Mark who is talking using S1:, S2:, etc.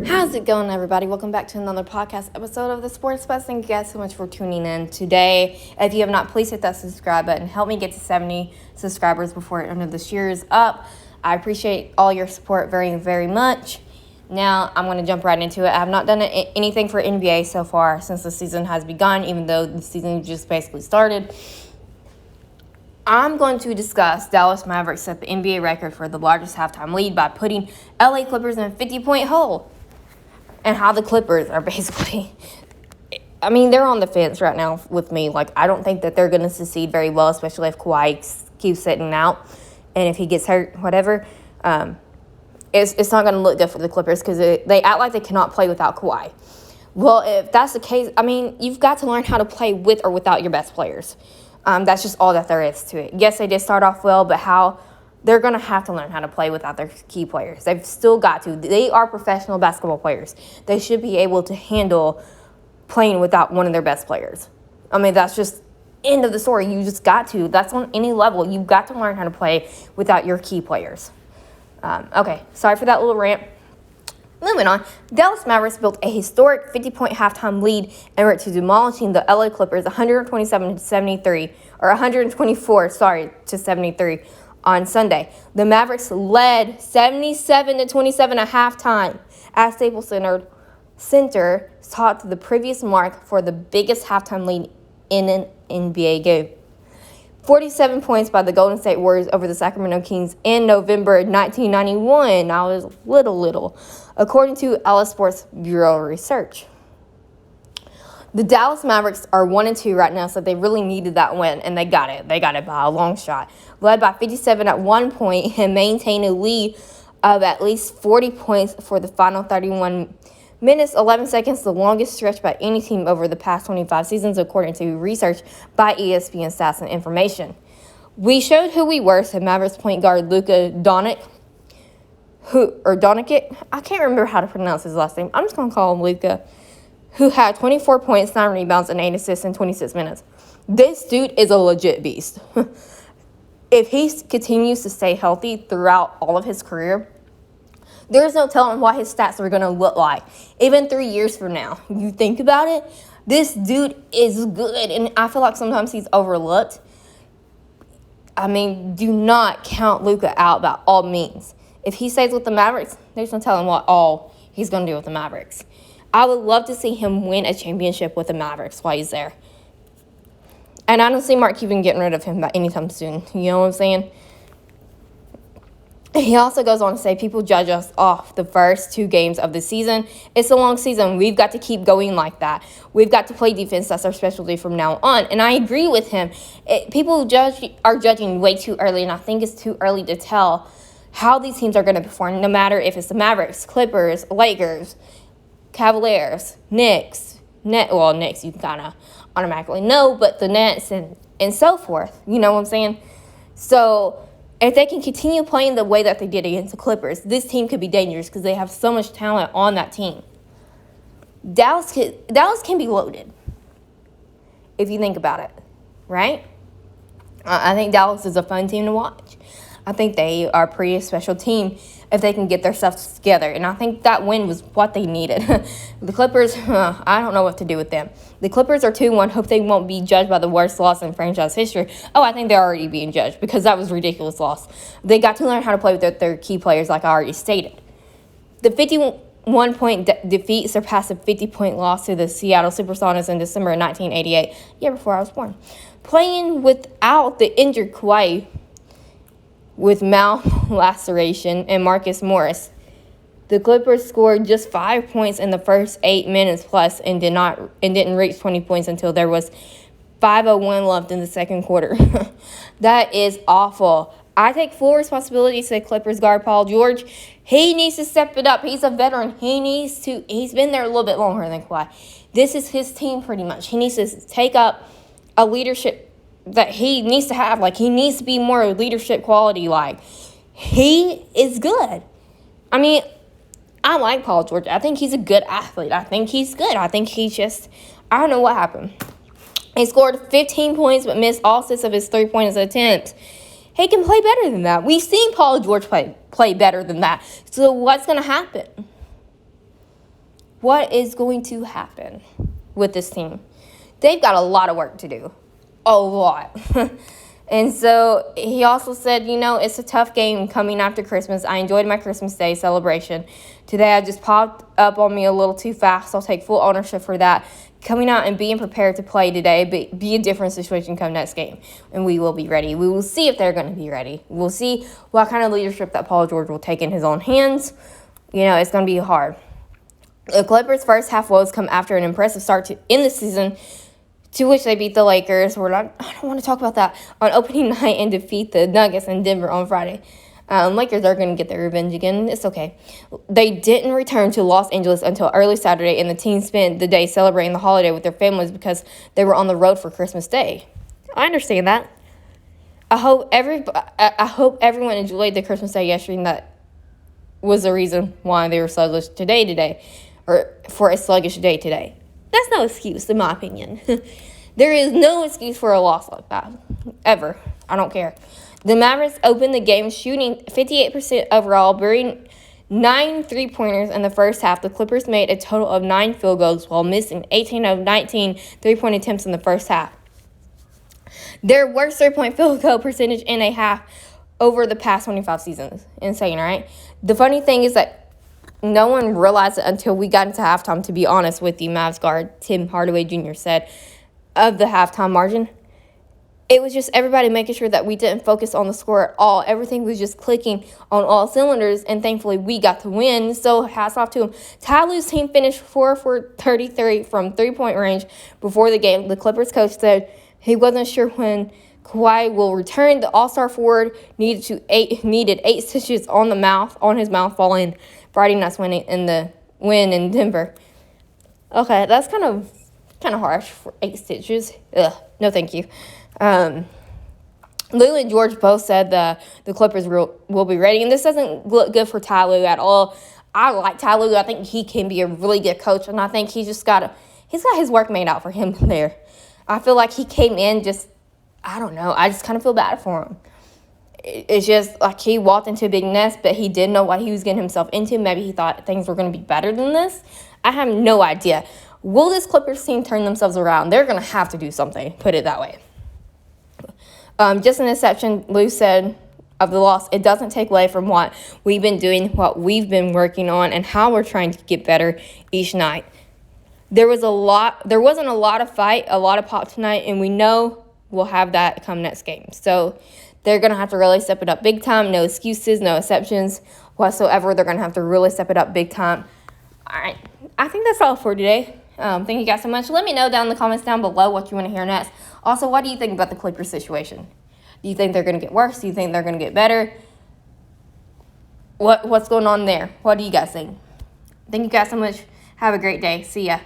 S1: How's it going, everybody? Welcome back to another podcast episode of the Sports Buzz. Thank you guys so much for tuning in today. If you have not, please hit that subscribe button. Help me get to 70 subscribers before the end of this year is up. I appreciate all your support very, very much. Now, I'm going to jump right into it. I have not done anything for NBA so far since the season has begun, even though the season just basically started. I'm going to discuss Dallas Mavericks set the NBA record for the largest halftime lead by putting LA Clippers in a 50-point hole. And how the Clippers are basically, they're on the fence right now with me. I don't think that they're going to succeed very well, especially if Kawhi keeps sitting out. And if he gets hurt, whatever, it's not going to look good for the Clippers because they act like they cannot play without Kawhi. Well, if that's the case, you've got to learn how to play with or without your best players. That's just all that there is to it. Yes, they did start off well, but how they're going to have to learn how to play without their key players. They've still got to. They are professional basketball players. They should be able to handle playing without one of their best players. That's just end of the story. You just got to. That's on any level. You've got to learn how to play without your key players. Okay, sorry for that little rant. Moving on, Dallas Mavericks built a historic 50-point halftime lead en route to demolishing the LA Clippers 127-73, or 124-73 on Sunday. The Mavericks led 77-27 at halftime at Staples Center, topped the previous mark for the biggest halftime lead in an NBA game. 47 points by the Golden State Warriors over the Sacramento Kings in November 1991. I was little, according to Ellis Sports Bureau research. The Dallas Mavericks are 1-2 right now, so they really needed that win, and they got it. They got it by a long shot. Led by 57 at one point and maintained a lead of at least 40 points for the final 31 minutes, 11 seconds, the longest stretch by any team over the past 25 seasons, according to research by ESPN Stats and Information. We showed who we were, said Mavericks point guard Luka Doncic, I can't remember how to pronounce his last name. I'm just going to call him Luka, who had 24 points, 9 rebounds, and 8 assists in 26 minutes. This dude is a legit beast. If he continues to stay healthy throughout all of his career, there's no telling what his stats are going to look like. Even 3 years from now, you think about it, this dude is good, and I feel like sometimes he's overlooked. Do not count Luka out by all means. If he stays with the Mavericks, there's no telling what all he's going to do with the Mavericks. I would love to see him win a championship with the Mavericks while he's there. And I don't see Mark Cuban getting rid of him anytime soon. You know what I'm saying? He also goes on to say, people judge us off the first 2 games of the season. It's a long season. We've got to keep going like that. We've got to play defense. That's our specialty from now on. And I agree with him. People are judging way too early, and I think it's too early to tell how these teams are going to perform, no matter if it's the Mavericks, Clippers, Lakers, Cavaliers, Knicks, Knicks you can kind of automatically know, but the Nets and so forth. You know what I'm saying? So if they can continue playing the way that they did against the Clippers, this team could be dangerous because they have so much talent on that team. Dallas can be loaded, if you think about it, right? I think Dallas is a fun team to watch. I think they are a pretty special team if they can get their stuff together. And I think that win was what they needed. The Clippers, I don't know what to do with them. The Clippers are 2-1. Hope they won't be judged by the worst loss in franchise history. Oh, I think they're already being judged because that was a ridiculous loss. They got to learn how to play with their key players, like I already stated. The 51-point defeat surpassed a 50-point loss to the Seattle Supersonics in December of 1988, year before I was born. Playing without the injured Kawhi, with mouth laceration and Marcus Morris, the Clippers scored just 5 points in the first 8 minutes plus and didn't reach 20 points until there was 5:01 left in the second quarter. That is awful. I take full responsibility, said Clippers guard Paul George. He needs to step it up. He's a veteran. He's been there a little bit longer than Kawhi. This is his team pretty much. He needs to take up a leadership that he needs to have. He needs to be more leadership quality. He is good. I like Paul George. I think he's a good athlete. I think he's good. I think I don't know what happened. He scored 15 points but missed all 6 of his 3-point attempts. He can play better than that. We've seen Paul George play better than that. So what's going to happen? what is going to happen with this team? They've got a lot of work to do. A lot. And so he also said, it's a tough game coming after Christmas. I enjoyed my Christmas Day celebration. Today I just popped up on me a little too fast. I'll take full ownership for that. Coming out and being prepared to play today, be a different situation come next game. And we will be ready. We will see if they're going to be ready. We'll see what kind of leadership that Paul George will take in his own hands. It's going to be hard. The Clippers' first half woes come after an impressive start in the season, to which they beat the Lakers. I don't want to talk about that, on opening night and defeat the Nuggets in Denver on Friday. Lakers are going to get their revenge again. It's okay. They didn't return to Los Angeles until early Saturday, and the team spent the day celebrating the holiday with their families because they were on the road for Christmas Day. I understand that. I hope everyone enjoyed the Christmas Day yesterday, and that was the reason why they were sluggish today, or for a sluggish day today. That's no excuse, in my opinion. There is no excuse for a loss like that, ever. I don't care. The Mavericks opened the game shooting 58% overall, burying 9 3-pointers in the first half. The Clippers made a total of 9 field goals while missing 18 of 19 3-point attempts in the first half. Their worst 3-point field goal percentage in a half over the past 25 seasons. Insane, right? The funny thing is that no one realized it until we got into halftime, to be honest with you, Mavs guard Tim Hardaway Jr. said of the halftime margin. It was just everybody making sure that we didn't focus on the score at all. Everything was just clicking on all cylinders, and thankfully we got to win. So hats off to him. Ty Lue's team finished 4 for 33 from 3-point range before the game. The Clippers coach said he wasn't sure when Kawhi will return. The All-Star forward needed 8 stitches on his mouth following Friday night's win in Denver. Okay, that's kind of harsh for 8 stitches. Ugh, no thank you. Lue and George both said the Clippers will be ready, and this doesn't look good for Ty Lue at all. I like Ty Lue. I think he can be a really good coach, and I think he's got his work made out for him there. I feel like he came in I don't know. I just kind of feel bad for him. It's just like he walked into a big nest, but he didn't know what he was getting himself into. Maybe he thought things were going to be better than this. I have no idea. Will this Clippers team turn themselves around? They're going to have to do something, put it that way. Just an exception, Lou said of the loss, it doesn't take away from what we've been doing, what we've been working on, and how we're trying to get better each night. There wasn't a lot of fight, a lot of pop tonight, and we know we'll have that come next game. So they're going to have to really step it up big time. No excuses, no exceptions whatsoever. They're going to have to really step it up big time. All right. I think that's all for today. Thank you guys so much. Let me know down in the comments down below what you want to hear next. Also, what do you think about the Clippers situation? Do you think they're going to get worse? Do you think they're going to get better? What's going on there? What do you guys think? Thank you guys so much. Have a great day. See ya.